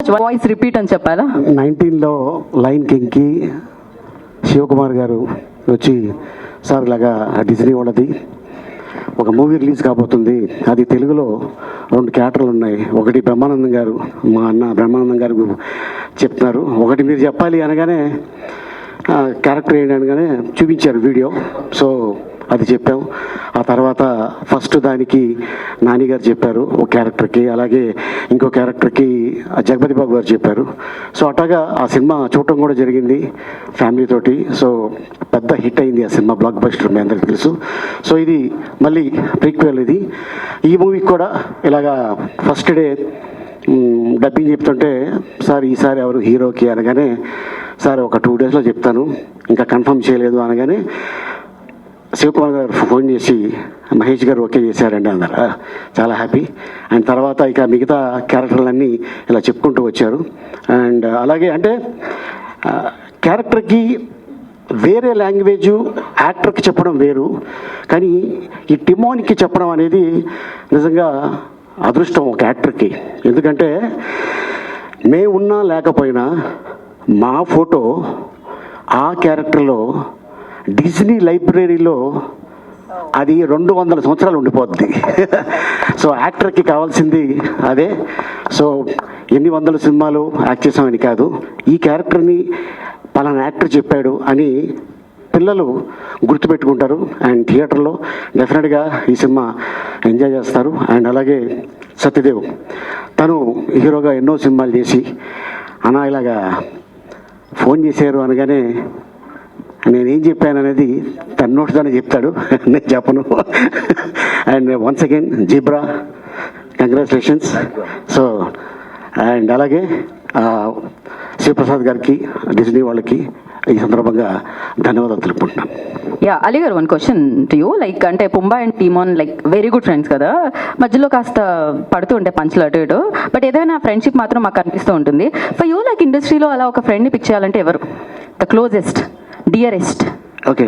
Voice repeat అని చెప్పాలా? 19లో line కింగ్కి Shivakumar గారు వచ్చి సార్ ఇలాగా డిజ్నీ వాళ్ళది ఒక మూవీ రిలీజ్ కాబోతుంది, అది తెలుగులో 2 క్యారెక్టర్లు ఉన్నాయి, ఒకటి బ్రహ్మానందం గారు, మా అన్న బ్రహ్మానందం గారు చెప్తున్నారు, ఒకటి మీరు చెప్పాలి అనగానే క్యారెక్టర్ ఏంటి అనగానే చూపించారు వీడియో. సో అది చెప్పాం. ఆ తర్వాత ఫస్ట్ దానికి నాని గారు చెప్పారు ఒక క్యారెక్టర్కి, అలాగే ఇంకో క్యారెక్టర్కి జగపతి బాబు గారు చెప్పారు. సో అట్లాగా ఆ సినిమా చూడటం కూడా జరిగింది ఫ్యామిలీతోటి. సో పెద్ద హిట్ అయింది ఆ సినిమా, బ్లాక్ బస్టర్, మీ అందరికీ తెలుసు. సో ఇది మళ్ళీ ప్రీక్వెల్. ఇది ఈ మూవీకి కూడా ఇలాగా ఫస్ట్ డే డబ్బింగ్ చెప్తుంటే సార్ ఈసారి ఎవరు హీరోకి అనగానే సార్ ఒక 2 డేస్లో చెప్తాను, ఇంకా కన్ఫర్మ్ చేయలేదు అనగానే శివకుమార్ గారు ఫోన్ చేసి మహేష్ గారు ఓకే చేశారండి అన్నారు. చాలా హ్యాపీ. అండ్ తర్వాత ఇక మిగతా క్యారెక్టర్లన్నీ ఇలా చెప్పుకుంటూ వచ్చారు. అండ్ అలాగే అంటే క్యారెక్టర్కి వేరే లాంగ్వేజు యాక్టర్కి చెప్పడం వేరు, కానీ ఈ టిమోన్కి చెప్పడం అనేది నిజంగా అదృష్టం ఒక యాక్టర్కి. ఎందుకంటే మేము ఉన్నా లేకపోయినా మా ఫోటో ఆ క్యారెక్టర్లో డిజ్నీ లైబ్రరీలో అది 200 సంవత్సరాలు ఉండిపోద్ది. సో యాక్టర్కి కావాల్సింది అదే. సో ఎన్ని వందల సినిమాలు యాక్ట్ చేసామని కాదు, ఈ క్యారెక్టర్ని పలానా యాక్టర్ చెప్పాడు అని పిల్లలు గుర్తుపెట్టుకుంటారు. అండ్ థియేటర్లో డెఫినెట్గా ఈ సినిమా ఎంజాయ్ చేస్తారు. అండ్ అలాగే సత్యదేవ్, తను హీరోగా ఎన్నో సినిమాలు చేసి అన్నా ఇలాగా ఫోన్ చేశారు అనగానే నేనేం చెప్పాను అనేది తన నోట్స్లోనే చెప్తాడు, నేను చెప్పను. And once again zebra, congratulations. So and అలాగే శివప్రసాద్ గారికి, డిజ్నీ వాళ్ళకి ఈ సందర్భంగా ధన్యవాదాలు తెలుపుకుంటున్నాను. యా, అలీ గారు, 1 క్వశ్చన్ టు యూ. లైక్ అంటే Pumbaa and Timon like very good friends కదా, మధ్యలో కాస్త పడుతూ ఉంటే పంచులు అటు ఇటు, బట్ ఏదైనా ఫ్రెండ్షిప్ మాత్రం మాకు అనిపిస్తూ ఉంటుంది. ఫర్ యూ లైక్ ఇండస్ట్రీలో అలా ఒక ఫ్రెండ్ని పిక్ చేయాలంటే ఎవరు? ద క్లోజెస్ట్, డియరెస్ట్ ఓకే,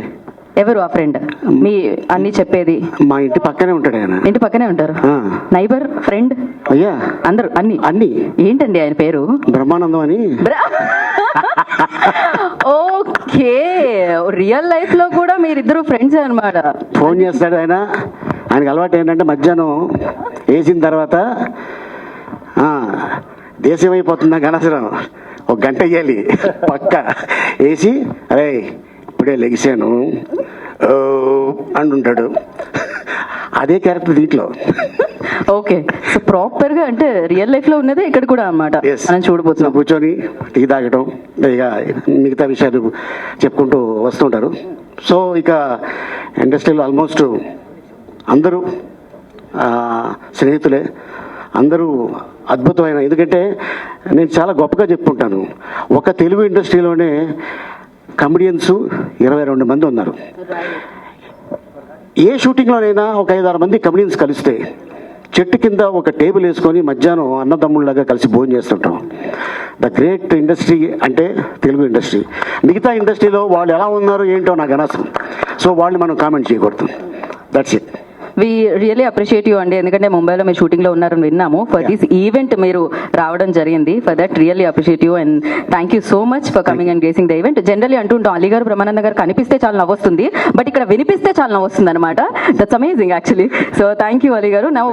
ఎవరు ఆ ఫ్రెండ్? మీ అన్ని చెప్పేది. మా ఇంటి పక్కనే ఉంటాడు ఆయన. ఇంటి పక్కనే ఉంటారు, నైబర్, ఫ్రెండ్, అయ్యా అందరు అన్ని అన్ని. ఏంటండి ఆయన పేరు? బ్రహ్మానందం అని. ఓకే, రియల్ లైఫ్ లో కూడా మీరిద్దరు ఫ్రెండ్స్ అన్నమాట. ఫోన్ చేస్తాడు ఆయన. ఆయనకి అలవాటు ఏంటంటే మధ్యాహ్నం వేసిన తర్వాత దేశం అయిపోతుందా గణసరం 1 గంట వేయాలి పక్క వేసి, అరే ఇప్పుడే లెగిసాను అంటుంటాడు. అదే క్యారెక్టర్ దీంట్లో. ఓకే, సో ప్రాపర్ గా అంటే రియల్ లైఫ్ లో ఉన్నదే ఇక్కడ కూడా అన్నమాట. మనం చూడబోతున్నాం, కూర్చొని టీ తాగటం, ఇక మిగతా విషయాలు చెప్పుకుంటూ వస్తుంటారు. సో ఇక ఇండస్ట్రీలో ఆల్మోస్ట్ అందరూ స్నేహితులే, అందరూ అద్భుతమైన. ఎందుకంటే నేను చాలా గొప్పగా చెప్పుకుంటాను, ఒక తెలుగు ఇండస్ట్రీలోనే కమెడియన్స్ 22 మంది ఉన్నారు. ఏ షూటింగ్లోనైనా ఒక 5-6 మంది కమెడియన్స్ కలిస్తే చెట్టు కింద ఒక టేబుల్ వేసుకొని మధ్యాహ్నం అన్నదమ్ముళ్ళగా కలిసి భోజనం చేస్తుంటాం. ద గ్రేట్ ఇండస్ట్రీ అంటే తెలుగు ఇండస్ట్రీ. మిగతా ఇండస్ట్రీలో వాళ్ళు ఎలా ఉన్నారు ఏంటో నాకు అనవసరం. సో వాళ్ళు మనం కామెంట్ చేయకూడదు. That's it. We really appreciate you అండి, ఎందుకంటే ముంబైలో మీరు షూటింగ్లో ఉన్నారని విన్నాము. ఫర్ దిస్ ఈవెంట్ మీరు రావడం జరిగింది. For that really appreciate you and thank you so much for coming and gracing the event. Generally అంటుంటాం అలీ గారు, బ్రహ్మానంద గారు కనిపిస్తే చాలా నవ్వొస్తుంది, బట్ ఇక్కడ వినిపిస్తే చాలా నవ్వొస్తుంది అనమాట. That's amazing actually. So thank you Ali గారు. నౌ